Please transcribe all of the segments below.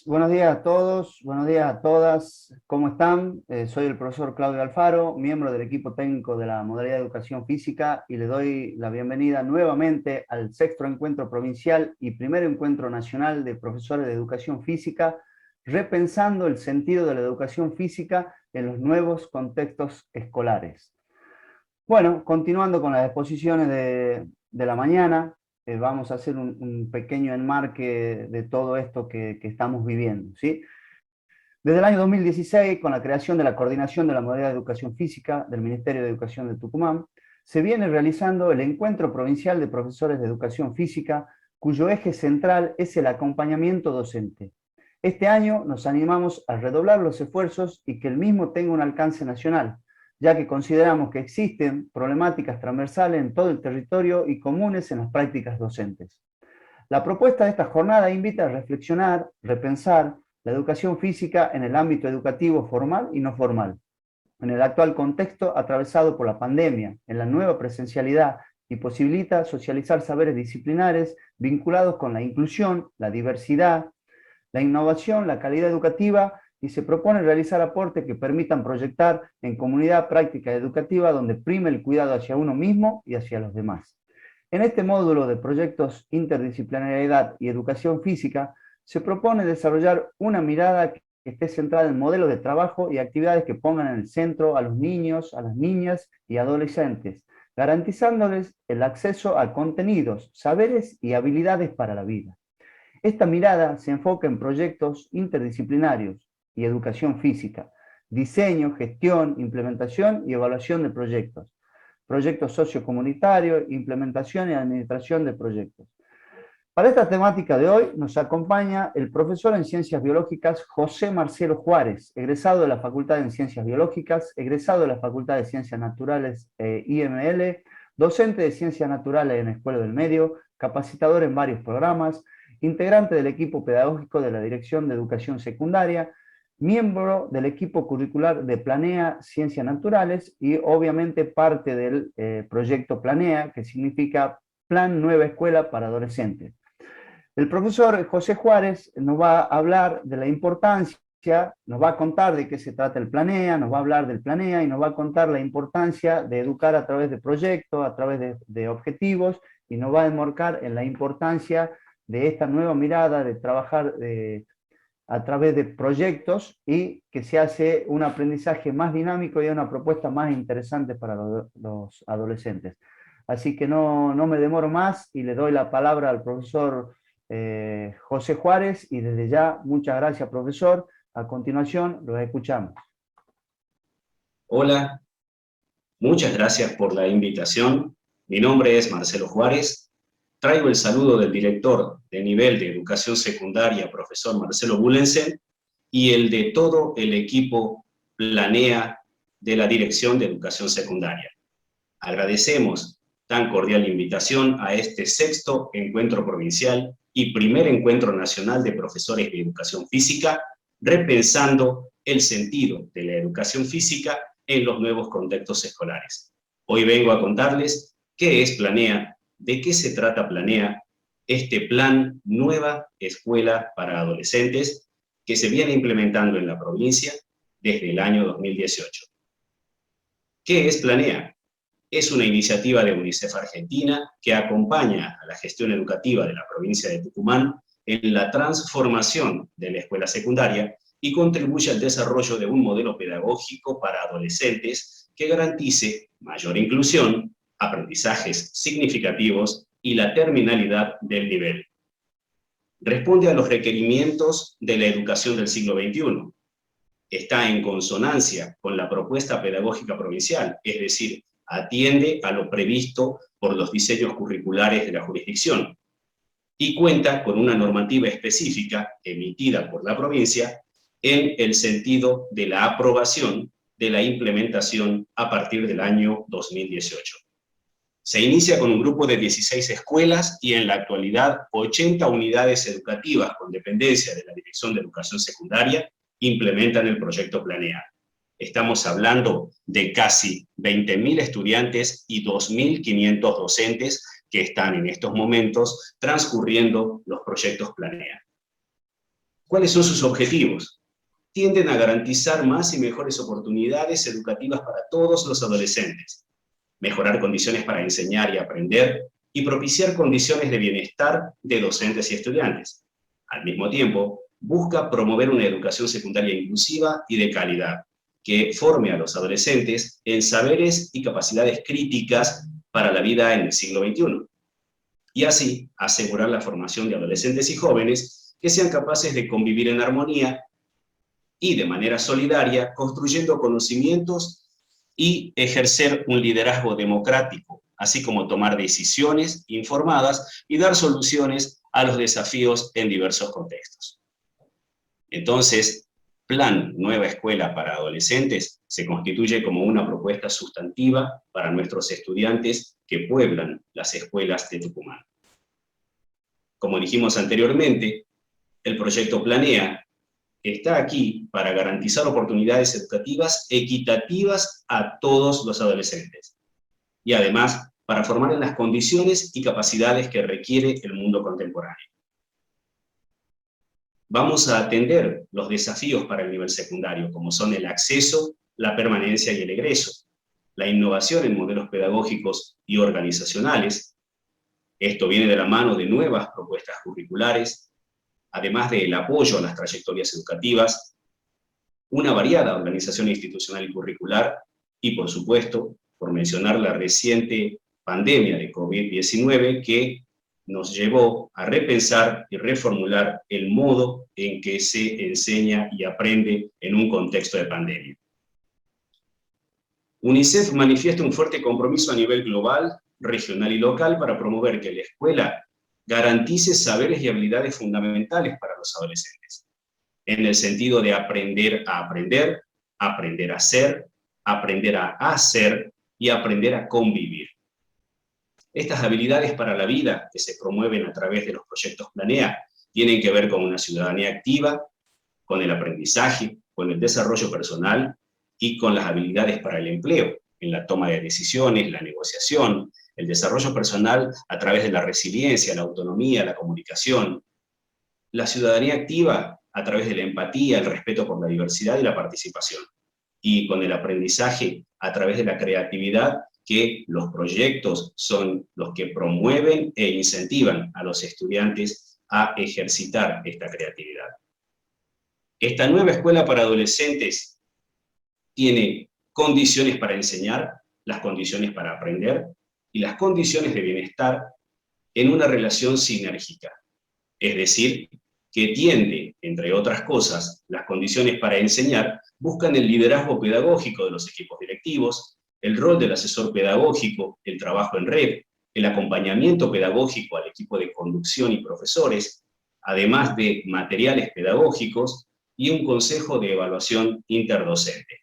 buenos días a todos, buenos días a todas. ¿Cómo están? Soy el profesor Claudio Alfaro, miembro del equipo técnico de la modalidad de educación física y le doy la bienvenida nuevamente al sexto encuentro provincial y primer encuentro nacional de profesores de educación física, repensando el sentido de la educación física en los nuevos contextos escolares. Bueno, continuando con las exposiciones de la mañana, vamos a hacer un pequeño enmarque de todo esto que estamos viviendo, ¿sí? Desde el año 2016, con la creación de la Coordinación de la Modalidad de Educación Física del Ministerio de Educación de Tucumán, se viene realizando el Encuentro Provincial de Profesores de Educación Física, cuyo eje central es el acompañamiento docente. Este año nos animamos a redoblar los esfuerzos y que el mismo tenga un alcance nacional, ya que consideramos que existen problemáticas transversales en todo el territorio y comunes en las prácticas docentes. La propuesta de esta jornada invita a reflexionar, repensar la educación física en el ámbito educativo formal y no formal, en el actual contexto atravesado por la pandemia, en la nueva presencialidad, y posibilita socializar saberes disciplinares vinculados con la inclusión, la diversidad, la innovación, la calidad educativa, y se propone realizar aportes que permitan proyectar en comunidad práctica educativa donde prime el cuidado hacia uno mismo y hacia los demás. En este módulo de proyectos interdisciplinariedad y educación física, se propone desarrollar una mirada que esté centrada en modelos de trabajo y actividades que pongan en el centro a los niños, a las niñas y adolescentes, garantizándoles el acceso a contenidos, saberes y habilidades para la vida. Esta mirada se enfoca en proyectos interdisciplinarios y educación física, diseño, gestión, implementación y evaluación de proyectos sociocomunitarios, implementación y administración de proyectos. Para esta temática de hoy nos acompaña el profesor en Ciencias Biológicas José Marcelo Juárez, egresado de la Facultad de Ciencias Biológicas, egresado de la Facultad de Ciencias Naturales IML, docente de Ciencias Naturales en la Escuela del Medio, capacitador en varios programas, integrante del equipo pedagógico de la Dirección de Educación Secundaria, miembro del equipo curricular de Planea Ciencias Naturales y obviamente parte del proyecto Planea, que significa Plan Nueva Escuela para Adolescentes. El profesor José Juárez nos va a hablar de la importancia, nos va a contar de qué se trata el Planea, nos va a hablar del Planea y nos va a contar la importancia de educar a través de proyectos, a través de objetivos, y nos va a enmarcar en la importancia de esta nueva mirada de trabajar a través de proyectos y que se hace un aprendizaje más dinámico y una propuesta más interesante para los adolescentes. Así que no me demoro más y le doy la palabra al profesor José Juárez, y desde ya, muchas gracias, profesor. A continuación, los escuchamos. Hola, muchas gracias por la invitación. Mi nombre es Marcelo Juárez. Traigo el saludo del director de nivel de educación secundaria, profesor Marcelo Bullensen, y el de todo el equipo Planea de la Dirección de Educación Secundaria. Agradecemos tan cordial invitación a este sexto encuentro provincial y primer encuentro nacional de profesores de educación física, repensando el sentido de la educación física en los nuevos contextos escolares. Hoy vengo a contarles qué es Planea, de qué se trata Planea, este plan Nueva Escuela para Adolescentes que se viene implementando en la provincia desde el año 2018. ¿Qué es Planea? Es una iniciativa de UNICEF Argentina que acompaña a la gestión educativa de la provincia de Tucumán en la transformación de la escuela secundaria y contribuye al desarrollo de un modelo pedagógico para adolescentes que garantice mayor inclusión, aprendizajes significativos y la terminalidad del nivel. Responde a los requerimientos de la educación del siglo XXI. Está en consonancia con la propuesta pedagógica provincial, es decir, atiende a lo previsto por los diseños curriculares de la jurisdicción y cuenta con una normativa específica emitida por la provincia en el sentido de la aprobación de la implementación a partir del año 2018. Se inicia con un grupo de 16 escuelas y en la actualidad 80 unidades educativas con dependencia de la Dirección de Educación Secundaria implementan el proyecto Planea. Estamos hablando de casi 20.000 estudiantes y 2.500 docentes que están en estos momentos transcurriendo los proyectos Planea. ¿Cuáles son sus objetivos? Tienden a garantizar más y mejores oportunidades educativas para todos los adolescentes, mejorar condiciones para enseñar y aprender, y propiciar condiciones de bienestar de docentes y estudiantes. Al mismo tiempo, busca promover una educación secundaria inclusiva y de calidad, que forme a los adolescentes en saberes y capacidades críticas para la vida en el siglo XXI, y así asegurar la formación de adolescentes y jóvenes que sean capaces de convivir en armonía y de manera solidaria, construyendo conocimientos y ejercer un liderazgo democrático, así como tomar decisiones informadas y dar soluciones a los desafíos en diversos contextos. Entonces, Plan Nueva Escuela para Adolescentes se constituye como una propuesta sustantiva para nuestros estudiantes que pueblan las escuelas de Tucumán. Como dijimos anteriormente, el proyecto Planea está aquí para garantizar oportunidades educativas equitativas a todos los adolescentes, y además para formar en las condiciones y capacidades que requiere el mundo contemporáneo. Vamos a atender los desafíos para el nivel secundario, como son el acceso, la permanencia y el egreso, la innovación en modelos pedagógicos y organizacionales. Esto viene de la mano de nuevas propuestas curriculares, además del apoyo a las trayectorias educativas, una variada organización institucional y curricular, y por supuesto, por mencionar la reciente pandemia de COVID-19 que nos llevó a repensar y reformular el modo en que se enseña y aprende en un contexto de pandemia. UNICEF manifiesta un fuerte compromiso a nivel global, regional y local para promover que la escuela garantice saberes y habilidades fundamentales para los adolescentes, en el sentido de aprender a aprender, aprender a ser, aprender a hacer y aprender a convivir. Estas habilidades para la vida que se promueven a través de los proyectos Planea tienen que ver con una ciudadanía activa, con el aprendizaje, con el desarrollo personal y con las habilidades para el empleo, en la toma de decisiones, la negociación, el desarrollo personal a través de la resiliencia, la autonomía, la comunicación, la ciudadanía activa a través de la empatía, el respeto por la diversidad y la participación, y con el aprendizaje a través de la creatividad, que los proyectos son los que promueven e incentivan a los estudiantes a ejercitar esta creatividad. Esta nueva escuela para adolescentes tiene condiciones para enseñar, las condiciones para aprender y las condiciones de bienestar en una relación sinérgica, es decir, que tiende, entre otras cosas, las condiciones para enseñar, buscan el liderazgo pedagógico de los equipos directivos, el rol del asesor pedagógico, el trabajo en red, el acompañamiento pedagógico al equipo de conducción y profesores, además de materiales pedagógicos y un consejo de evaluación interdocente.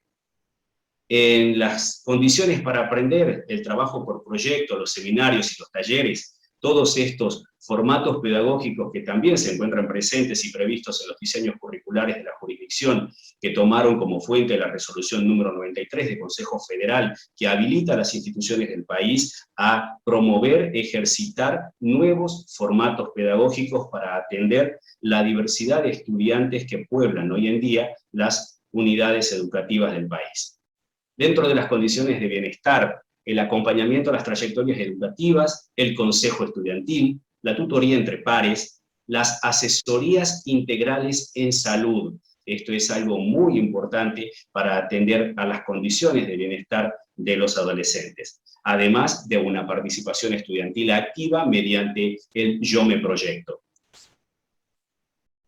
En las condiciones para aprender, el trabajo por proyecto, los seminarios y los talleres, todos estos formatos pedagógicos que también se encuentran presentes y previstos en los diseños curriculares de la jurisdicción, que tomaron como fuente la resolución número 93 del Consejo Federal, que habilita a las instituciones del país a promover, ejercitar nuevos formatos pedagógicos para atender la diversidad de estudiantes que pueblan hoy en día las unidades educativas del país. Dentro de las condiciones de bienestar, el acompañamiento a las trayectorias educativas, el consejo estudiantil, la tutoría entre pares, las asesorías integrales en salud. Esto es algo muy importante para atender a las condiciones de bienestar de los adolescentes, además de una participación estudiantil activa mediante el Yo Me Proyecto.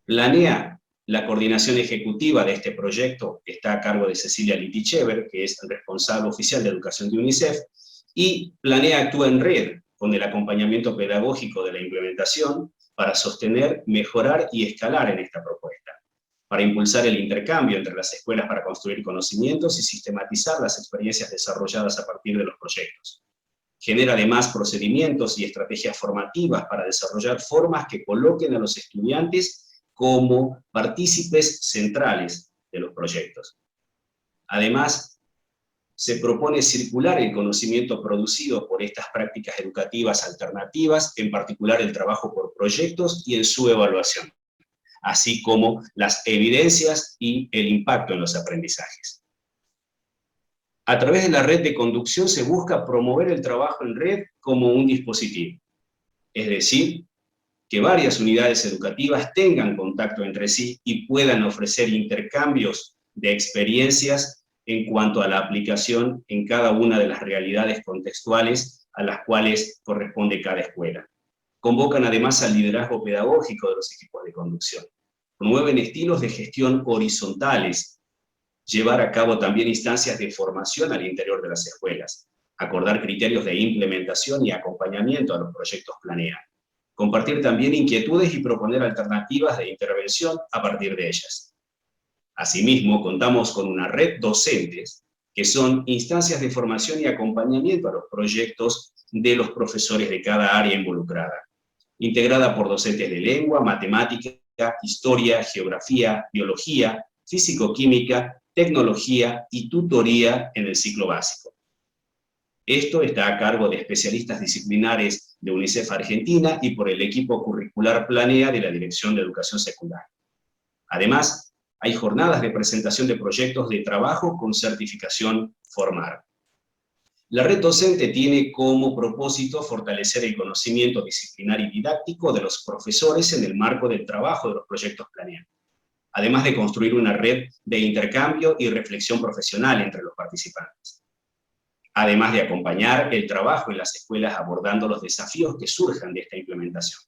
Planea. La coordinación ejecutiva de este proyecto está a cargo de Cecilia Litichever, que es el responsable oficial de educación de UNICEF, y Planea actúa en red con el acompañamiento pedagógico de la implementación para sostener, mejorar y escalar en esta propuesta, para impulsar el intercambio entre las escuelas para construir conocimientos y sistematizar las experiencias desarrolladas a partir de los proyectos. Genera además procedimientos y estrategias formativas para desarrollar formas que coloquen a los estudiantes como partícipes centrales de los proyectos. Además, se propone circular el conocimiento producido por estas prácticas educativas alternativas, en particular el trabajo por proyectos y en su evaluación, así como las evidencias y el impacto en los aprendizajes. A través de la red de conducción se busca promover el trabajo en red como un dispositivo, es decir, que varias unidades educativas tengan contacto entre sí y puedan ofrecer intercambios de experiencias en cuanto a la aplicación en cada una de las realidades contextuales a las cuales corresponde cada escuela. Convocan además al liderazgo pedagógico de los equipos de conducción. Promueven estilos de gestión horizontales, llevar a cabo también instancias de formación al interior de las escuelas, acordar criterios de implementación y acompañamiento a los proyectos Planea, compartir también inquietudes y proponer alternativas de intervención a partir de ellas. Asimismo, contamos con una red docentes, que son instancias de formación y acompañamiento a los proyectos de los profesores de cada área involucrada, integrada por docentes de lengua, matemática, historia, geografía, biología, físico-química, tecnología y tutoría en el ciclo básico. Esto está a cargo de especialistas disciplinares de UNICEF Argentina y por el equipo curricular Planea de la Dirección de Educación Secundaria. Además, hay jornadas de presentación de proyectos de trabajo con certificación Formar. La red docente tiene como propósito fortalecer el conocimiento disciplinar y didáctico de los profesores en el marco del trabajo de los proyectos Planea, además de construir una red de intercambio y reflexión profesional entre los participantes, además de acompañar el trabajo en las escuelas abordando los desafíos que surjan de esta implementación.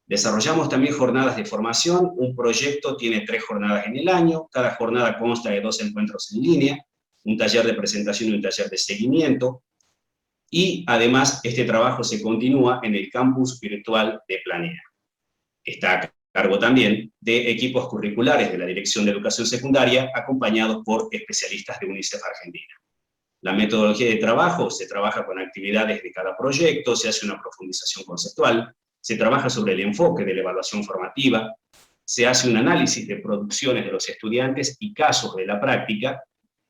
Desarrollamos también jornadas de formación. Un proyecto tiene 3 jornadas en el año, cada jornada consta de 2 encuentros en línea, un taller de presentación y un taller de seguimiento, y además este trabajo se continúa en el campus virtual de Planea. Está a cargo también de equipos curriculares de la Dirección de Educación Secundaria, acompañados por especialistas de UNICEF Argentina. La metodología de trabajo: se trabaja con actividades de cada proyecto, se hace una profundización conceptual, se trabaja sobre el enfoque de la evaluación formativa, se hace un análisis de producciones de los estudiantes y casos de la práctica,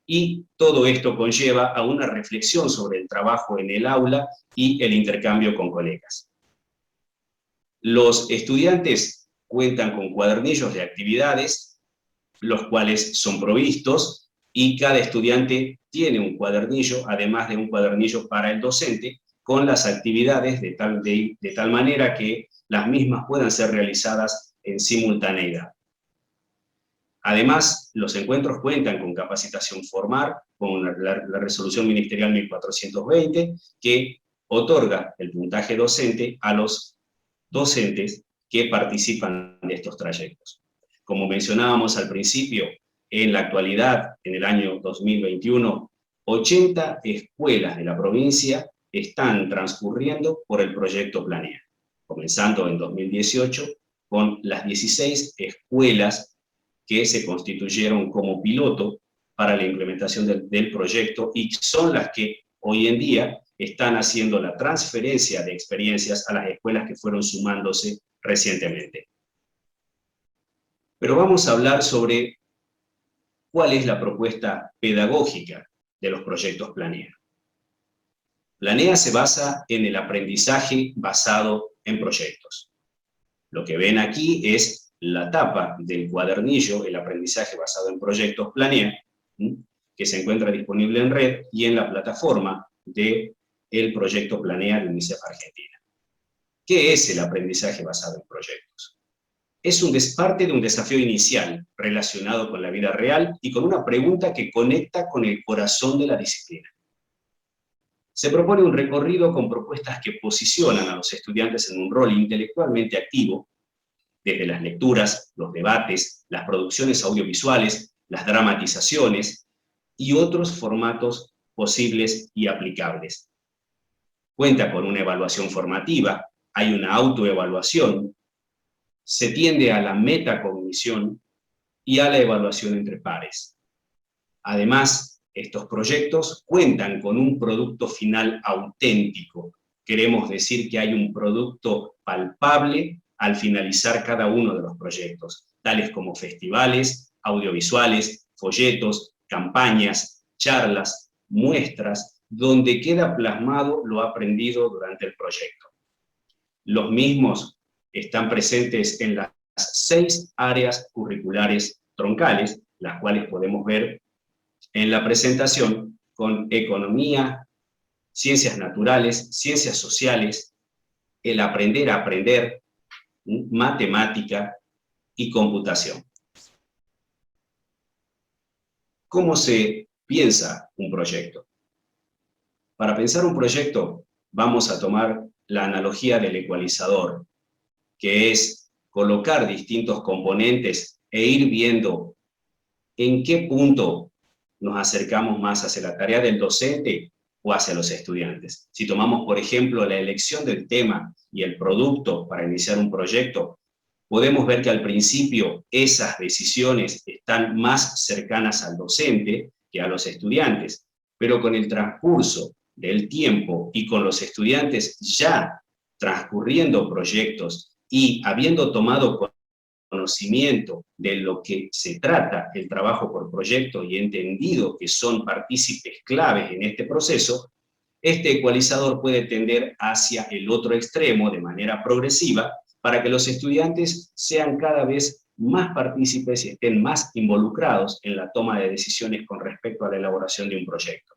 y todo esto conlleva a una reflexión sobre el trabajo en el aula y el intercambio con colegas. Los estudiantes cuentan con cuadernillos de actividades, los cuales son provistos, y cada estudiante tiene un cuadernillo, además de un cuadernillo para el docente, con las actividades de tal manera que las mismas puedan ser realizadas en simultaneidad. Además, los encuentros cuentan con capacitación Formar, con la resolución ministerial 1420, que otorga el puntaje docente a los docentes que participan de estos trayectos. Como mencionábamos al principio, en la actualidad, en el año 2021, 80 escuelas de la provincia están transcurriendo por el proyecto Planea, comenzando en 2018 con las 16 escuelas que se constituyeron como piloto para la implementación del proyecto, y son las que hoy en día están haciendo la transferencia de experiencias a las escuelas que fueron sumándose recientemente. Pero vamos a hablar sobre cuál es la propuesta pedagógica de los proyectos Planea. Planea se basa en el aprendizaje basado en proyectos. Lo que ven aquí es la tapa del cuadernillo, el aprendizaje basado en proyectos Planea, que se encuentra disponible en red y en la plataforma del proyecto Planea de UNICEF Argentina. ¿Qué es el aprendizaje basado en proyectos? Es parte de un desafío inicial relacionado con la vida real y con una pregunta que conecta con el corazón de la disciplina. Se propone un recorrido con propuestas que posicionan a los estudiantes en un rol intelectualmente activo, desde las lecturas, los debates, las producciones audiovisuales, las dramatizaciones y otros formatos posibles y aplicables. Cuenta con una evaluación formativa, hay una autoevaluación, se tiende a la metacognición y a la evaluación entre pares. Además, estos proyectos cuentan con un producto final auténtico. Queremos decir que hay un producto palpable al finalizar cada uno de los proyectos, tales como festivales, audiovisuales, folletos, campañas, charlas, muestras, donde queda plasmado lo aprendido durante el proyecto. Los mismos están presentes en las 6 áreas curriculares troncales, las cuales podemos ver en la presentación, con economía, ciencias naturales, ciencias sociales, el aprender a aprender, matemática y computación. ¿Cómo se piensa un proyecto? Para pensar un proyecto vamos a tomar la analogía del ecualizador, que es colocar distintos componentes e ir viendo en qué punto nos acercamos más hacia la tarea del docente o hacia los estudiantes. Si tomamos, por ejemplo, la elección del tema y el producto para iniciar un proyecto, podemos ver que al principio esas decisiones están más cercanas al docente que a los estudiantes, pero con el transcurso del tiempo y con los estudiantes ya transcurriendo proyectos y habiendo tomado conocimiento de lo que se trata el trabajo por proyecto y entendido que son partícipes claves en este proceso, este ecualizador puede tender hacia el otro extremo de manera progresiva para que los estudiantes sean cada vez más partícipes y estén más involucrados en la toma de decisiones con respecto a la elaboración de un proyecto.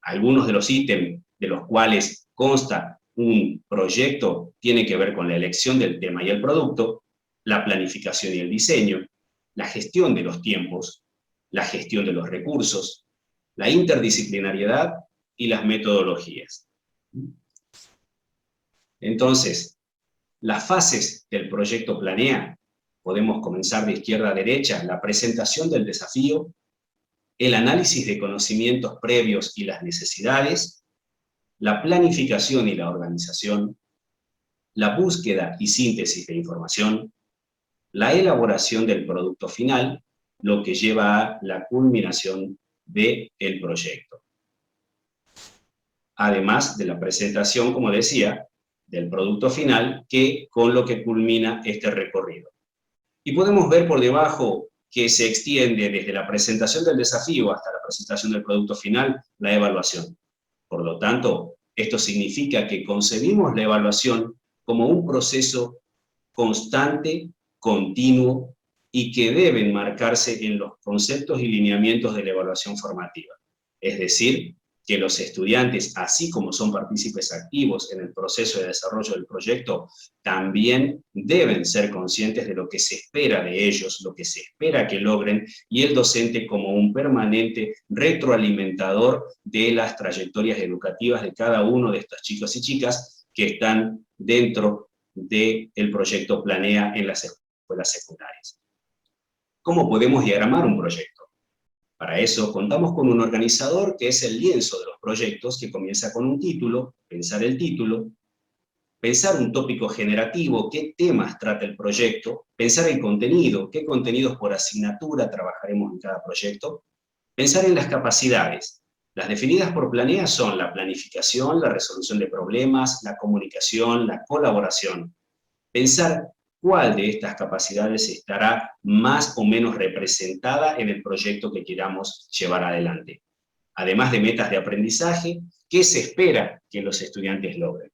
Algunos de los ítems de los cuales consta un proyecto tienen que ver con la elección del tema y el producto, la planificación y el diseño, la gestión de los tiempos, la gestión de los recursos, la interdisciplinariedad y las metodologías. Entonces, las fases del proyecto Planea, podemos comenzar de izquierda a derecha, la presentación del desafío, el análisis de conocimientos previos y las necesidades, la planificación y la organización, la búsqueda y síntesis de información, la elaboración del producto final, lo que lleva a la culminación del proyecto. Además de la presentación, como decía, del producto final, que con lo que culmina este recorrido. Y podemos ver por debajo que se extiende desde la presentación del desafío hasta la presentación del producto final, la evaluación. Por lo tanto, esto significa que concebimos la evaluación como un proceso constante, continuo, y que deben marcarse en los conceptos y lineamientos de la evaluación formativa. Es decir, que los estudiantes, así como son partícipes activos en el proceso de desarrollo del proyecto, también deben ser conscientes de lo que se espera de ellos, lo que se espera que logren, y el docente como un permanente retroalimentador de las trayectorias educativas de cada uno de estos chicos y chicas que están dentro del proyecto Planea en las escuelas secundarias. ¿Cómo podemos diagramar un proyecto? Para eso contamos con un organizador que es el lienzo de los proyectos, que comienza con un título, pensar el título, pensar un tópico generativo, qué temas trata el proyecto, pensar el contenido, qué contenidos por asignatura trabajaremos en cada proyecto, pensar en las capacidades. Las definidas por Planea son la planificación, la resolución de problemas, la comunicación, la colaboración. Pensar cuál de estas capacidades estará más o menos representada en el proyecto que queramos llevar adelante. Además de metas de aprendizaje, ¿qué se espera que los estudiantes logren?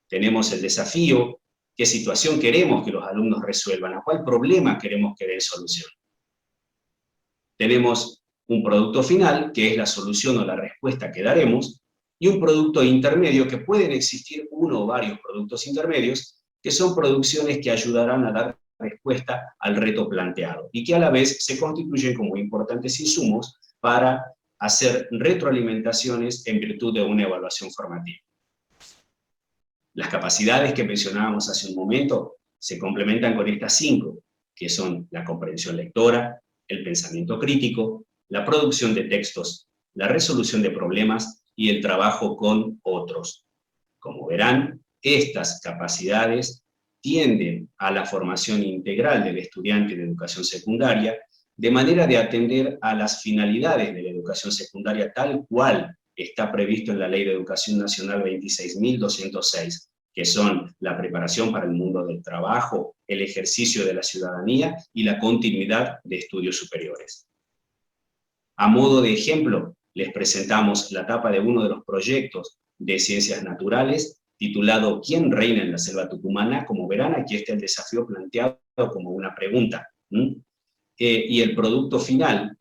Tenemos el desafío, qué situación queremos que los alumnos resuelvan, a cuál problema queremos que den solución. Tenemos un producto final, que es la solución o la respuesta que daremos, y un producto intermedio, que pueden existir uno o varios productos intermedios, que son producciones que ayudarán a dar respuesta al reto planteado, y que a la vez se constituyen como importantes insumos para hacer retroalimentaciones en virtud de una evaluación formativa. Las capacidades que mencionábamos hace un momento se complementan con estas 5, que son la comprensión lectora, el pensamiento crítico, la producción de textos, la resolución de problemas y el trabajo con otros. Como verán, estas capacidades tienden a la formación integral del estudiante de educación secundaria, de manera de atender a las finalidades de la educación secundaria tal cual está previsto en la Ley de Educación Nacional 26.206, que son la preparación para el mundo del trabajo, el ejercicio de la ciudadanía y la continuidad de estudios superiores. A modo de ejemplo, les presentamos la etapa de uno de los proyectos de ciencias naturales, titulado ¿Quién reina en la selva tucumana? Como verán, aquí está el desafío planteado como una pregunta. Y el producto final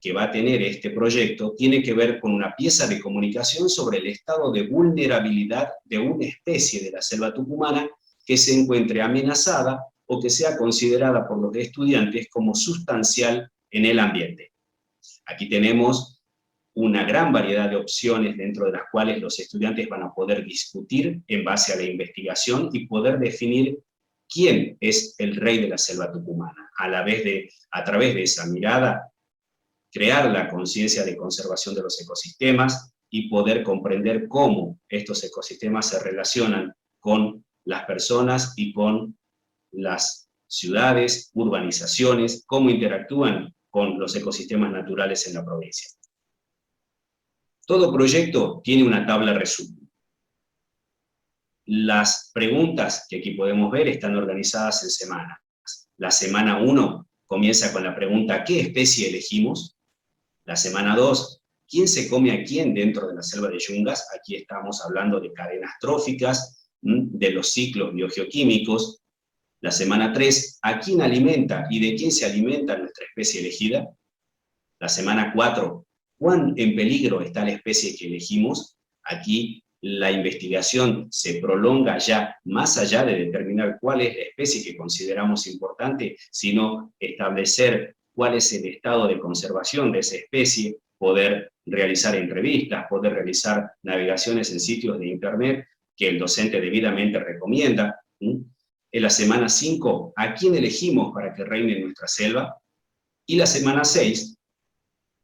que va a tener este proyecto tiene que ver con una pieza de comunicación sobre el estado de vulnerabilidad de una especie de la selva tucumana que se encuentre amenazada o que sea considerada por los estudiantes como sustancial en el ambiente. Aquí tenemos una gran variedad de opciones dentro de las cuales los estudiantes van a poder discutir en base a la investigación y poder definir quién es el rey de la selva tucumana. A través de esa mirada, crear la conciencia de conservación de los ecosistemas y poder comprender cómo estos ecosistemas se relacionan con las personas y con las ciudades, urbanizaciones, cómo interactúan con los ecosistemas naturales en la provincia. Todo proyecto tiene una tabla resumen. Las preguntas que aquí podemos ver están organizadas en semanas. La semana 1 comienza con la pregunta ¿qué especie elegimos? La semana 2, ¿quién se come a quién dentro de la selva de Yungas? Aquí estamos hablando de cadenas tróficas, de los ciclos biogeoquímicos. La semana 3, ¿a quién alimenta y de quién se alimenta nuestra especie elegida? La semana 4, ¿cuán en peligro está la especie que elegimos? Aquí la investigación se prolonga ya más allá de determinar cuál es la especie que consideramos importante, sino establecer cuál es el estado de conservación de esa especie, poder realizar entrevistas, poder realizar navegaciones en sitios de internet que el docente debidamente recomienda. En la semana 5, ¿a quién elegimos para que reine en nuestra selva? Y la semana 6,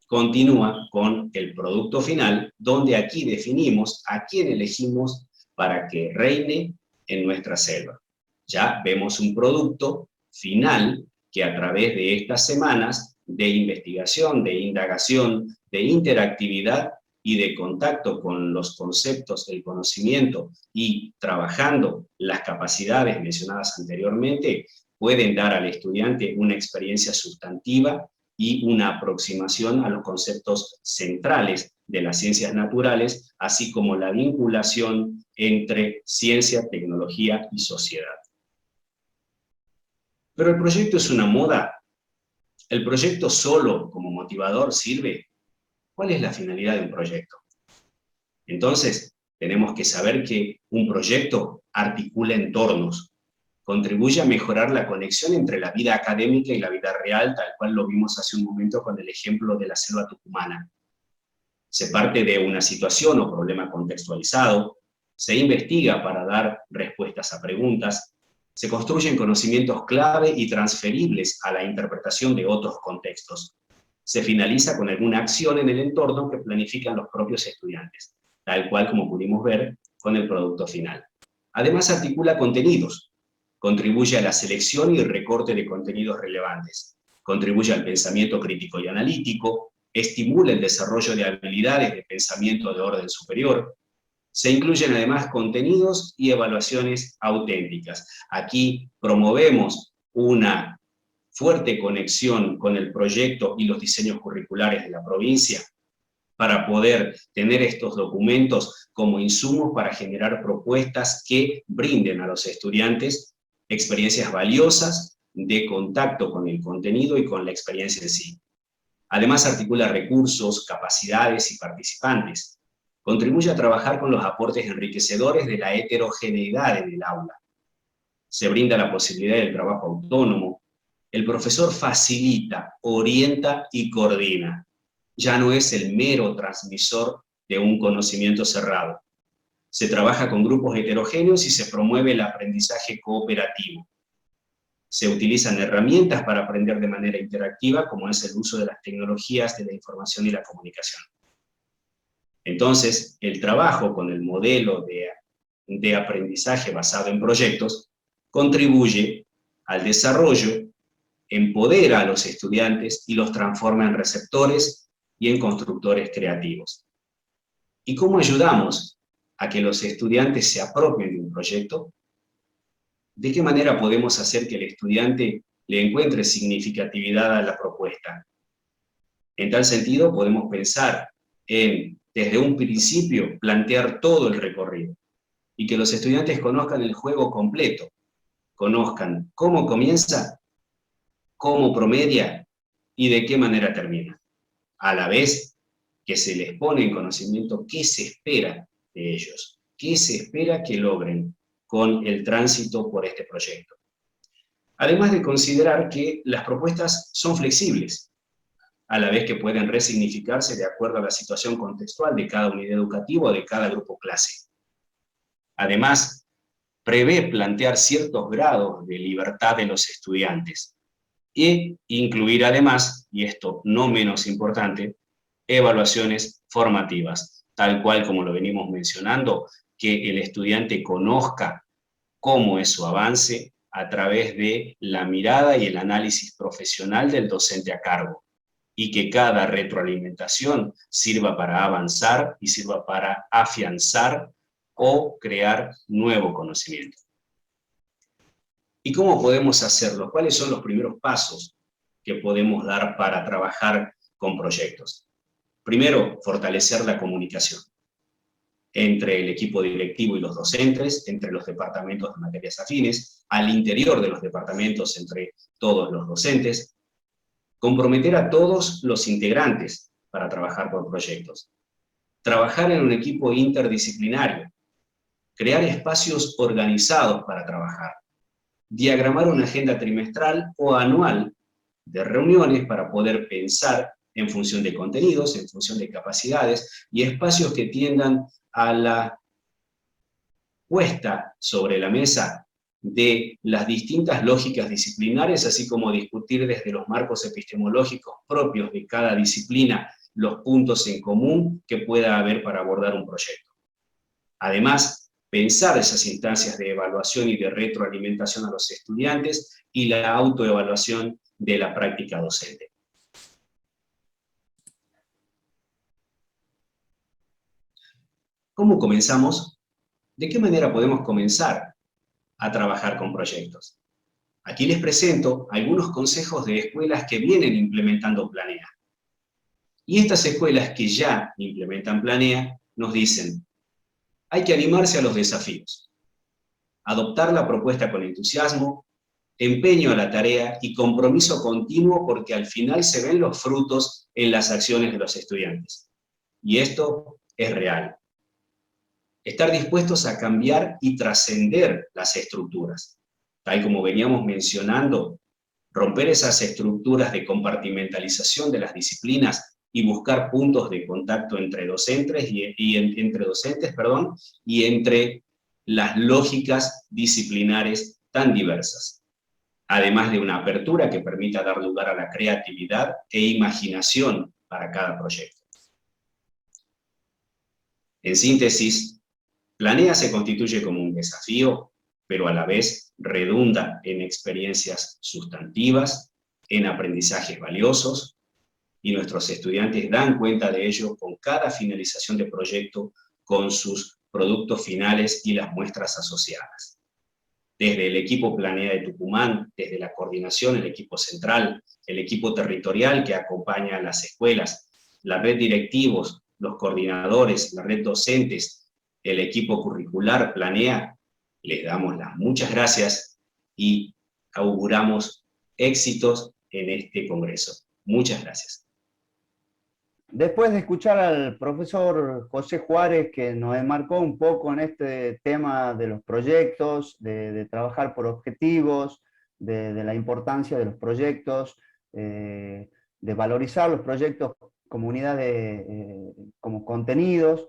continúa con el producto final, donde aquí definimos a quién elegimos para que reine en nuestra selva. Ya vemos un producto final que a través de estas semanas de investigación, de indagación, de interactividad y de contacto con los conceptos del conocimiento y trabajando las capacidades mencionadas anteriormente, pueden dar al estudiante una experiencia sustantiva y una aproximación a los conceptos centrales de las ciencias naturales, así como la vinculación entre ciencia, tecnología y sociedad. Pero el proyecto es una moda. ¿El proyecto solo como motivador sirve? ¿Cuál es la finalidad de un proyecto? Entonces, tenemos que saber que un proyecto articula entornos, contribuye a mejorar la conexión entre la vida académica y la vida real, tal cual lo vimos hace un momento con el ejemplo de la selva tucumana. Se parte de una situación o problema contextualizado, se investiga para dar respuestas a preguntas, se construyen conocimientos clave y transferibles a la interpretación de otros contextos. Se finaliza con alguna acción en el entorno que planifican los propios estudiantes, tal cual como pudimos ver con el producto final. Además articula contenidos, contribuye a la selección y recorte de contenidos relevantes, contribuye al pensamiento crítico y analítico, estimula el desarrollo de habilidades de pensamiento de orden superior. Se incluyen además contenidos y evaluaciones auténticas. Aquí promovemos una fuerte conexión con el proyecto y los diseños curriculares de la provincia para poder tener estos documentos como insumos para generar propuestas que brinden a los estudiantes experiencias valiosas de contacto con el contenido y con la experiencia en sí. Además articula recursos, capacidades y participantes. Contribuye a trabajar con los aportes enriquecedores de la heterogeneidad en el aula. Se brinda la posibilidad del trabajo autónomo. El profesor facilita, orienta y coordina. Ya no es el mero transmisor de un conocimiento cerrado. Se trabaja con grupos heterogéneos y se promueve el aprendizaje cooperativo. Se utilizan herramientas para aprender de manera interactiva, como es el uso de las tecnologías de la información y la comunicación. Entonces, el trabajo con el modelo de aprendizaje basado en proyectos contribuye al desarrollo, empodera a los estudiantes y los transforma en receptores y en constructores creativos. ¿Y cómo ayudamos a que los estudiantes se apropien de un proyecto? ¿De qué manera podemos hacer que el estudiante le encuentre significatividad a la propuesta? En tal sentido, podemos pensar en, desde un principio, plantear todo el recorrido. y que los estudiantes conozcan el juego completo, conozcan cómo comienza, cómo promedia y de qué manera termina. A la vez que se les pone en conocimiento qué se espera de ellos, qué se espera que logren con el tránsito por este proyecto. Además de considerar que las propuestas son flexibles, a la vez que pueden resignificarse de acuerdo a la situación contextual de cada unidad educativa o de cada grupo clase. Además, prevé plantear ciertos grados de libertad de los estudiantes e incluir además, y esto no menos importante, evaluaciones formativas, tal cual como lo venimos mencionando, que el estudiante conozca cómo es su avance a través de la mirada y el análisis profesional del docente a cargo, y que cada retroalimentación sirva para avanzar y sirva para afianzar o crear nuevo conocimiento. ¿Y cómo podemos hacerlo? ¿Cuáles son los primeros pasos que podemos dar para trabajar con proyectos? Primero, fortalecer la comunicación entre el equipo directivo y los docentes, entre los departamentos de materias afines, al interior de los departamentos entre todos los docentes, comprometer a todos los integrantes para trabajar por proyectos, trabajar en un equipo interdisciplinario, crear espacios organizados para trabajar, diagramar una agenda trimestral o anual de reuniones para poder pensar en función de contenidos, en función de capacidades y espacios que tiendan a la puesta sobre la mesa de las distintas lógicas disciplinares, así como discutir desde los marcos epistemológicos propios de cada disciplina los puntos en común que pueda haber para abordar un proyecto. Además, pensar esas instancias de evaluación y de retroalimentación a los estudiantes y la autoevaluación de la práctica docente. ¿Cómo comenzamos? ¿De qué manera podemos comenzar a trabajar con proyectos? Aquí les presento algunos consejos de escuelas que vienen implementando Planea. Y estas escuelas que ya implementan Planea nos dicen: hay que animarse a los desafíos, adoptar la propuesta con entusiasmo, empeño a la tarea y compromiso continuo, porque al final se ven los frutos en las acciones de los estudiantes. Y esto es real. Estar dispuestos a cambiar y trascender las estructuras. Tal como veníamos mencionando, romper esas estructuras de compartimentalización de las disciplinas y buscar puntos de contacto entre docentes y entre las lógicas disciplinares tan diversas. Además de una apertura que permita dar lugar a la creatividad e imaginación para cada proyecto. En síntesis, Planea se constituye como un desafío, pero a la vez redunda en experiencias sustantivas, en aprendizajes valiosos, y nuestros estudiantes dan cuenta de ello con cada finalización de proyecto, con sus productos finales y las muestras asociadas. Desde el equipo Planea de Tucumán, desde la coordinación, el equipo central, el equipo territorial que acompaña a las escuelas, la red directivos, los coordinadores, la red docentes, el equipo curricular Planea, les damos las muchas gracias y auguramos éxitos en este congreso. Muchas gracias. Después de escuchar al profesor José Juárez, que nos enmarcó un poco en este tema de los proyectos, de trabajar por objetivos, de la importancia de los proyectos, de valorizar los proyectos como unidades, como contenidos,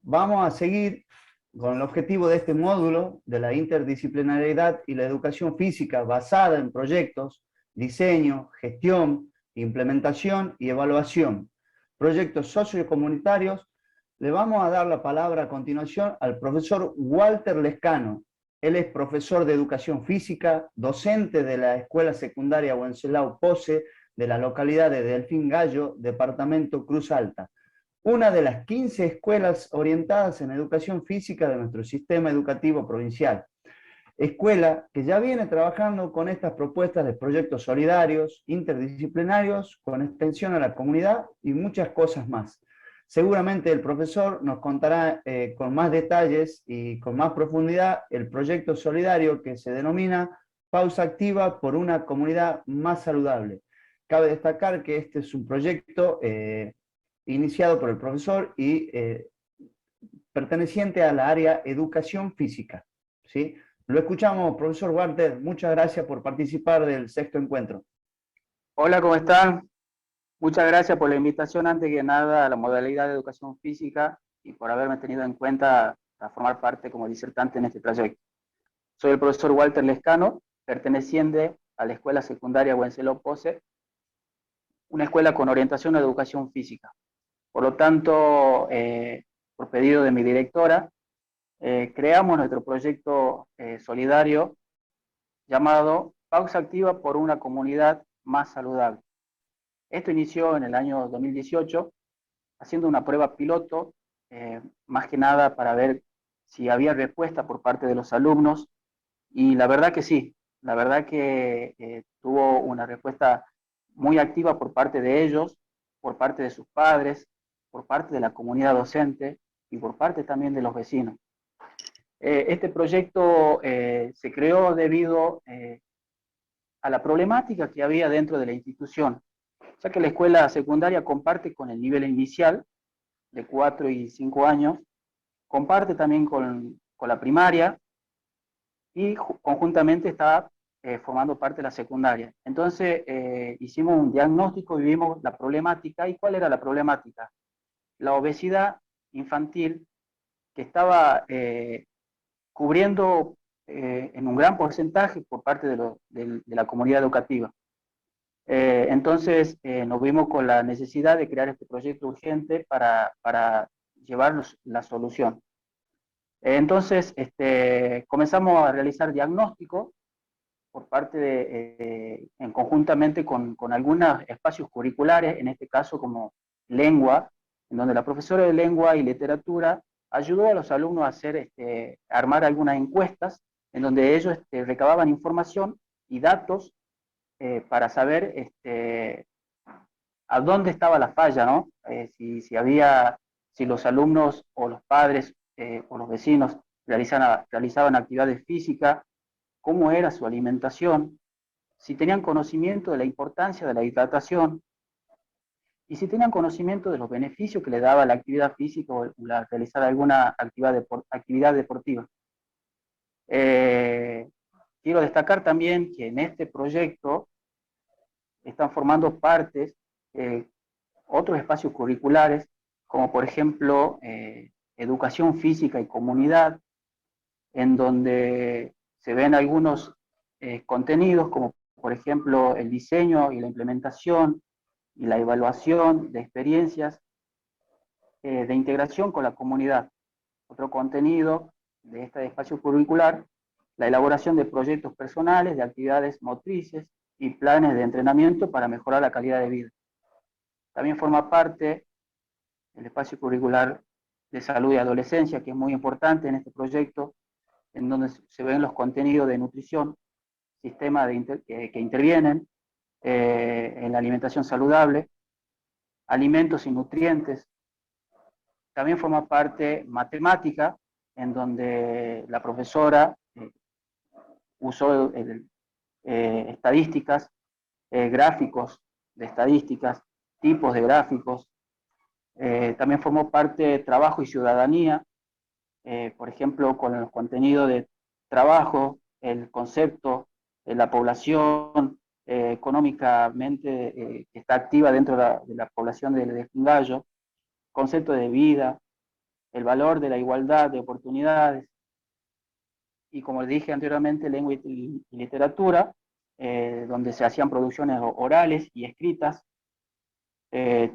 vamos a seguir con el objetivo de este módulo de la interdisciplinariedad y la educación física basada en proyectos, diseño, gestión, implementación y evaluación, proyectos sociocomunitarios. Le vamos a dar la palabra a continuación al profesor Walter Lescano. Él es profesor de educación física, docente de la Escuela Secundaria Wenceslao Posse, de la localidad de Delfín Gallo, departamento Cruz Alta, una de las 15 escuelas orientadas en educación física de nuestro sistema educativo provincial. Escuela que ya viene trabajando con estas propuestas de proyectos solidarios, interdisciplinarios, con extensión a la comunidad y muchas cosas más. Seguramente el profesor nos contará con más detalles y con más profundidad el proyecto solidario que se denomina Pausa Activa por una comunidad más saludable. Cabe destacar que este es un proyecto iniciado por el profesor y perteneciente a la área educación física, ¿sí? Lo escuchamos, profesor Walter. Muchas gracias por participar del sexto encuentro. Hola, ¿cómo están? Muchas gracias por la invitación, antes que nada, a la modalidad de educación física y por haberme tenido en cuenta para formar parte como disertante en este proyecto. Soy el profesor Walter Lescano, perteneciente a la Escuela Secundaria Wenceslao Pose, una escuela con orientación a educación física. Por lo tanto, por pedido de mi directora, creamos nuestro proyecto solidario llamado Pausa Activa por una comunidad más saludable. Esto inició en el año 2018, haciendo una prueba piloto, más que nada para ver si había respuesta por parte de los alumnos, y la verdad que sí, la verdad que tuvo una respuesta muy activa por parte de ellos, por parte de sus padres, por parte de la comunidad docente y por parte también de los vecinos. Este proyecto se creó debido a la problemática que había dentro de la institución, ya que la escuela secundaria comparte con el nivel inicial de 4 y 5 años, comparte también con la primaria y conjuntamente está formando parte de la secundaria. Entonces hicimos un diagnóstico y vimos la problemática. ¿Y cuál era la problemática? La obesidad infantil, que estaba cubriendo en un gran porcentaje por parte de la comunidad educativa. Entonces nos vimos con la necesidad de crear este proyecto urgente para llevarnos la solución. Entonces comenzamos a realizar diagnóstico por parte en conjuntamente con algunos espacios curriculares, en este caso como lengua, en donde la profesora de lengua y literatura ayudó a los alumnos a hacer, armar algunas encuestas en donde ellos recababan información y datos para saber a dónde estaba la falla, ¿no? Si los alumnos o los padres o los vecinos realizaban actividades físicas, cómo era su alimentación, si tenían conocimiento de la importancia de la hidratación y si tenían conocimiento de los beneficios que le daba la actividad física o realizar alguna actividad deportiva. Quiero destacar también que en este proyecto están formando partes otros espacios curriculares, como por ejemplo educación física y comunidad, en donde se ven algunos contenidos, como por ejemplo el diseño y la implementación y la evaluación de experiencias de integración con la comunidad. Otro contenido de este espacio curricular, la elaboración de proyectos personales, de actividades motrices y planes de entrenamiento para mejorar la calidad de vida. También forma parte el espacio curricular de salud y adolescencia, que es muy importante en este proyecto, en donde se ven los contenidos de nutrición, sistemas que intervienen en la alimentación saludable, alimentos y nutrientes. También forma parte matemática, en donde la profesora usó estadísticas, gráficos de estadísticas, tipos de gráficos. También formó parte de trabajo y ciudadanía, por ejemplo, con los contenidos de trabajo, el concepto de la población económicamente que está activa dentro de la población de Fingallo, concepto de vida, el valor de la igualdad de oportunidades, y como dije anteriormente, lengua y literatura, donde se hacían producciones orales y escritas,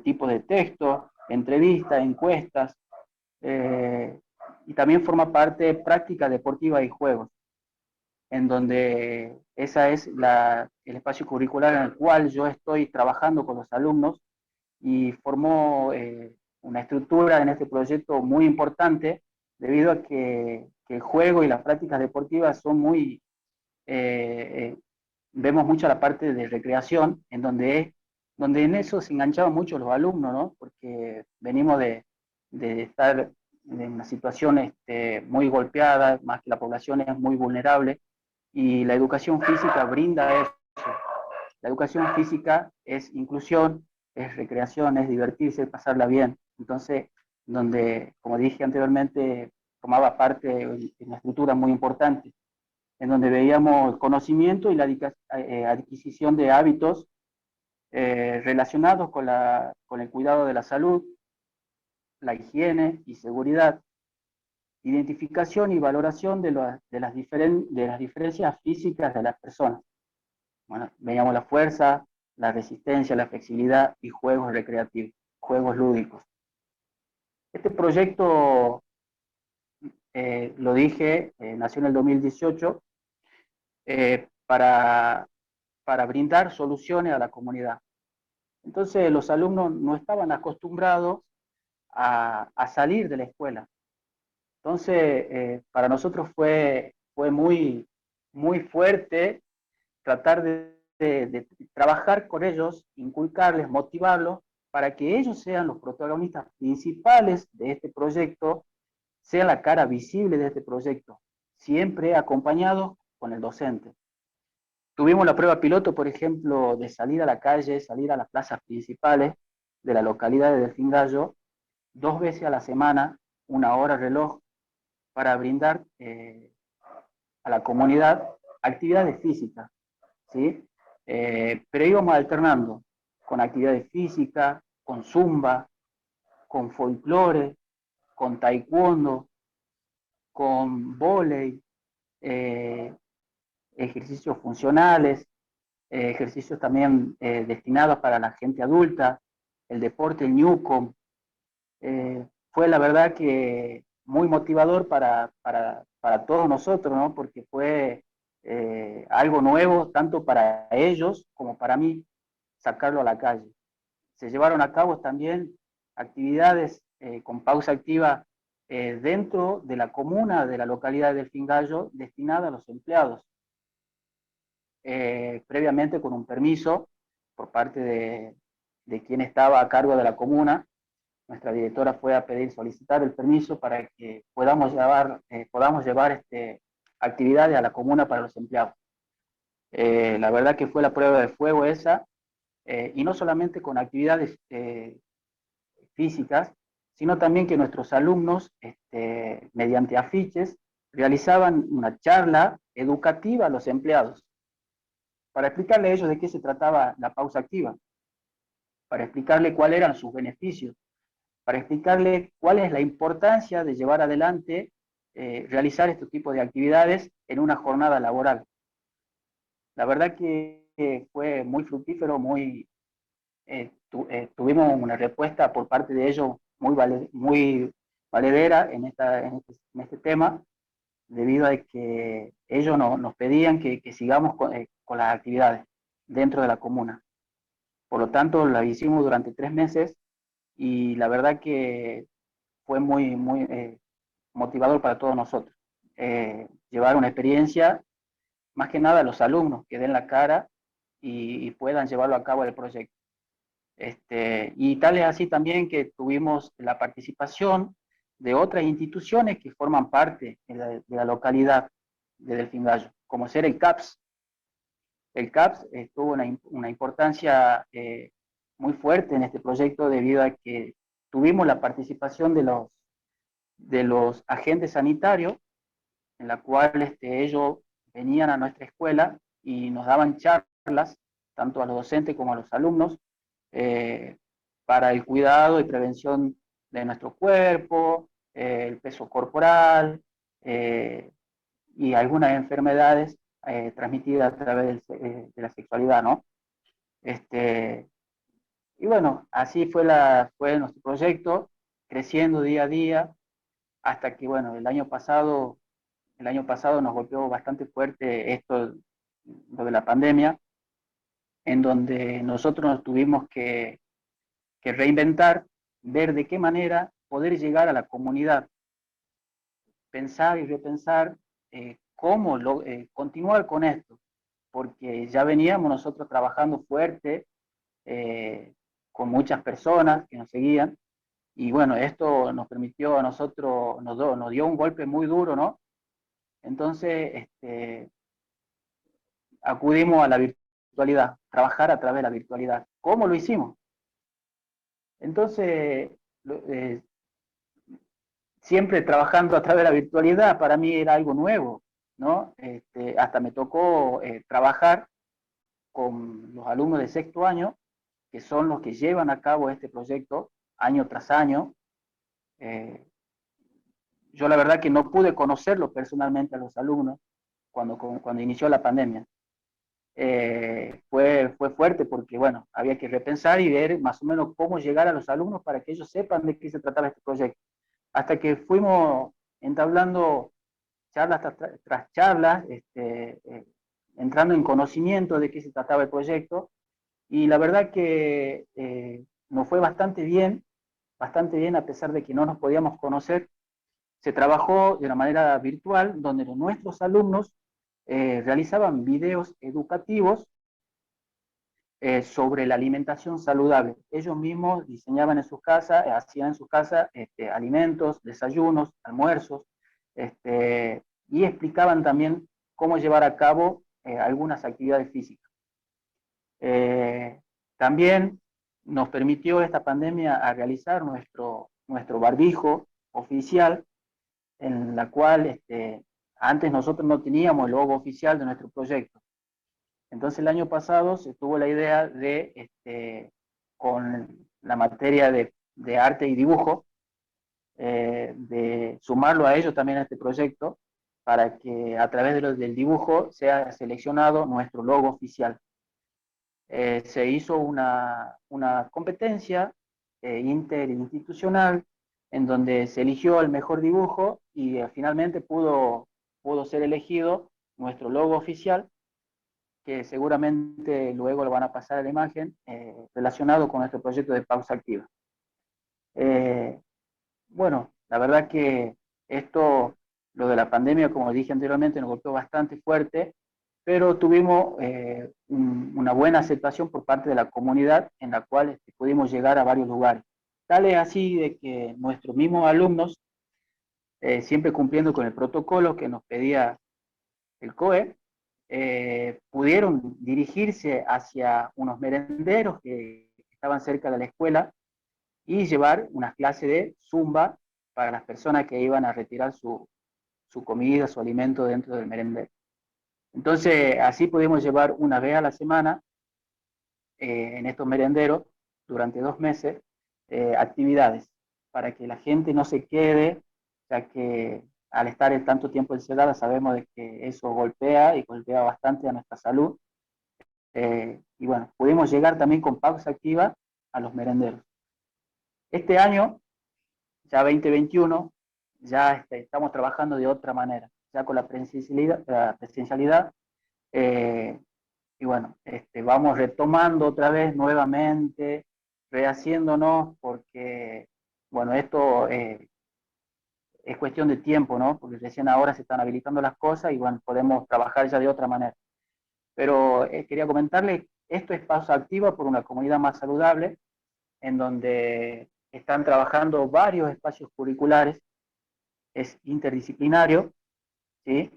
tipos de texto, entrevistas, encuestas, y también forma parte de práctica deportiva y juegos, en donde esa es el espacio curricular en el cual yo estoy trabajando con los alumnos, y formó una estructura en este proyecto muy importante, debido a que el juego y las prácticas deportivas son muy, vemos mucho la parte de recreación, donde en eso se enganchaban mucho los alumnos, ¿no? Porque venimos de de estar en una situación muy golpeada, más que la población es muy vulnerable, y la educación física brinda eso. La educación física es inclusión, es recreación, es divertirse, es pasarla bien. Entonces, donde, como dije anteriormente, formaba parte de una estructura muy importante, en donde veíamos el conocimiento y la adquisición de hábitos relacionados con el cuidado de la salud, la higiene y seguridad, identificación y valoración de las diferencias físicas de las personas. Bueno, veíamos la fuerza, la resistencia, la flexibilidad y juegos recreativos, juegos lúdicos. Este proyecto, lo dije, nació en el 2018 para brindar soluciones a la comunidad. Entonces los alumnos no estaban acostumbrados a salir de la escuela. Entonces, para nosotros fue muy fuerte tratar de trabajar con ellos, inculcarles, motivarlos, para que ellos sean los protagonistas principales de este proyecto, sean la cara visible de este proyecto, siempre acompañados con el docente. Tuvimos la prueba piloto, por ejemplo, de salir a la calle, salir a las plazas principales de la localidad de Delfín Gallo, 2 veces a la semana, 1 hora reloj, para brindar a la comunidad actividades físicas, ¿sí? Pero íbamos alternando con actividades físicas, con zumba, con folclore, con taekwondo, con vóley, eh, ejercicios funcionales, ejercicios también destinados para la gente adulta, el deporte, el Newcomb. Fue la verdad que muy motivador para todos nosotros, ¿no? Porque fue algo nuevo, tanto para ellos como para mí, sacarlo a la calle. Se llevaron a cabo también actividades con pausa activa dentro de la comuna de la localidad de Delfín Gallo, destinada a los empleados, previamente con un permiso por parte de quien estaba a cargo de la comuna. Nuestra directora fue a solicitar el permiso para que podamos llevar actividades a la comuna para los empleados. La verdad que fue la prueba de fuego esa, y no solamente con actividades físicas, sino también que nuestros alumnos, mediante afiches, realizaban una charla educativa a los empleados, para explicarle a ellos de qué se trataba la pausa activa, para explicarle cuáles eran sus beneficios, para explicarle cuál es la importancia de llevar adelante, realizar este tipo de actividades en una jornada laboral. La verdad que fue muy fructífero, tuvimos una respuesta por parte de ellos muy valedera en este tema, debido a que ellos nos pedían que sigamos con las actividades dentro de la comuna. Por lo tanto, las hicimos durante 3 meses, y la verdad que fue muy motivador para todos nosotros. Llevar una experiencia, más que nada a los alumnos que den la cara y puedan llevarlo a cabo el proyecto. Y tal es así también que tuvimos la participación de otras instituciones que forman parte de la localidad de Delfín Gallo, como ser el CAPS. El CAPS tuvo una importancia muy fuerte en este proyecto, debido a que tuvimos la participación de los agentes sanitarios, en la cual ellos venían a nuestra escuela y nos daban charlas, tanto a los docentes como a los alumnos, para el cuidado y prevención de nuestro cuerpo, el peso corporal, y algunas enfermedades transmitidas a través de la sexualidad, ¿no? Y bueno, así fue nuestro proyecto, creciendo día a día, hasta que, bueno, el año pasado nos golpeó bastante fuerte lo de la pandemia, en donde nosotros nos tuvimos que reinventar, ver de qué manera poder llegar a la comunidad, pensar y repensar cómo continuar con esto, porque ya veníamos nosotros trabajando fuerte, con muchas personas que nos seguían, Y bueno, esto nos permitió a nosotros, nos dio un golpe muy duro, ¿no? Entonces, acudimos a la virtualidad, trabajar a través de la virtualidad. ¿Cómo lo hicimos? Entonces, siempre trabajando a través de la virtualidad, para mí era algo nuevo, ¿no? Hasta me tocó trabajar con los alumnos de sexto año, que son los que llevan a cabo este proyecto año tras año. Yo la verdad que no pude conocerlos personalmente a los alumnos cuando inició la pandemia. Fue fuerte porque, bueno, había que repensar y ver más o menos cómo llegar a los alumnos para que ellos sepan de qué se trataba este proyecto. Hasta que fuimos entablando charlas tras charlas, entrando en conocimiento de qué se trataba el proyecto, y la verdad que nos fue bastante bien a pesar de que no nos podíamos conocer. Se trabajó de una manera virtual, donde nuestros alumnos realizaban videos educativos sobre la alimentación saludable. Ellos mismos diseñaban en sus casas, hacían en sus casas alimentos, desayunos, almuerzos, y explicaban también cómo llevar a cabo algunas actividades físicas. También nos permitió esta pandemia a realizar nuestro barbijo oficial, en la cual antes nosotros no teníamos el logo oficial de nuestro proyecto. Entonces el año pasado se tuvo la idea de, con la materia de arte y dibujo, de sumarlo a ellos también a este proyecto, para que a través del dibujo sea seleccionado nuestro logo oficial. Se hizo una competencia interinstitucional en donde se eligió el mejor dibujo y finalmente pudo ser elegido nuestro logo oficial, que seguramente luego lo van a pasar a la imagen, relacionado con nuestro proyecto de pausa activa. Bueno, la verdad que esto, lo de la pandemia, como dije anteriormente, nos golpeó bastante fuerte, pero tuvimos una buena aceptación por parte de la comunidad, en la cual pudimos llegar a varios lugares. Tal es así de que nuestros mismos alumnos, siempre cumpliendo con el protocolo que nos pedía el COE, pudieron dirigirse hacia unos merenderos que estaban cerca de la escuela y llevar unas clases de zumba para las personas que iban a retirar su comida, su alimento dentro del merendero. Entonces, así pudimos llevar una vez a la semana en estos merenderos, durante 2 meses, actividades, para que la gente no se quede, ya que al estar el tanto tiempo encerrada sabemos de que eso golpea y golpea bastante a nuestra salud. Y bueno, pudimos llegar también con pausa activa a los merenderos. Este año, ya 2021, ya estamos trabajando de otra manera, ya con la presencialidad, y bueno, vamos retomando otra vez nuevamente, rehaciéndonos, porque, bueno, esto es cuestión de tiempo, ¿no? Porque recién ahora se están habilitando las cosas y bueno, podemos trabajar ya de otra manera. Pero quería comentarles, esto es pausa activa por una comunidad más saludable, en donde están trabajando varios espacios curriculares, es interdisciplinario, ¿sí?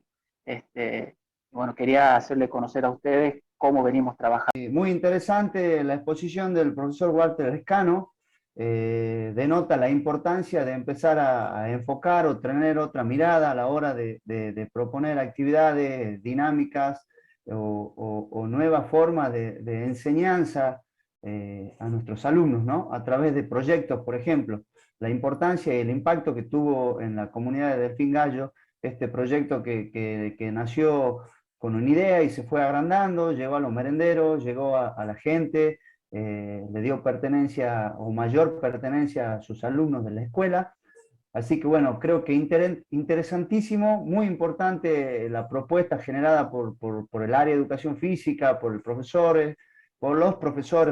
Bueno, quería hacerle conocer a ustedes cómo venimos trabajando. Muy interesante la exposición del profesor Walter Lescano. Denota la importancia de empezar a enfocar o tener otra mirada a la hora de proponer actividades dinámicas o nuevas formas de enseñanza a nuestros alumnos, ¿no? A través de proyectos, por ejemplo. La importancia y el impacto que tuvo en la comunidad de Delfín Gallo este proyecto que nació con una idea y se fue agrandando, llegó a los merenderos, llegó a la gente, le dio pertenencia o mayor pertenencia a sus alumnos de la escuela. Así que bueno, creo que interesantísimo, muy importante la propuesta generada por el área de educación física, por los profesores,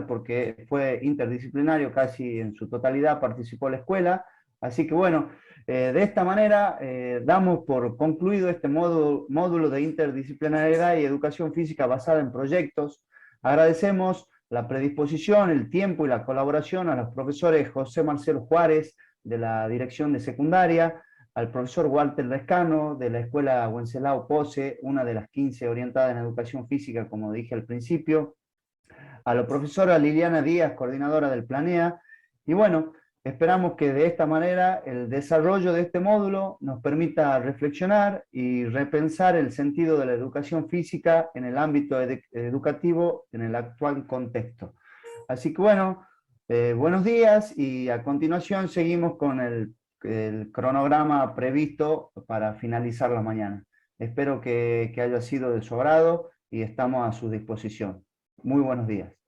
porque fue interdisciplinario, casi en su totalidad participó la escuela. Así que bueno, de esta manera damos por concluido este módulo de interdisciplinariedad y educación física basada en proyectos. Agradecemos la predisposición, el tiempo y la colaboración a los profesores José Marcelo Juárez, de la Dirección de Secundaria, al profesor Walter Lescano, de la Escuela Wenceslao Pose, una de las 15 orientadas en educación física, como dije al principio, a la profesora Liliana Díaz, coordinadora del Planea, y bueno, esperamos que de esta manera el desarrollo de este módulo nos permita reflexionar y repensar el sentido de la educación física en el ámbito educativo en el actual contexto. Así que bueno, buenos días, y a continuación seguimos con el cronograma previsto para finalizar la mañana. Espero que haya sido de su agrado y estamos a su disposición. Muy buenos días.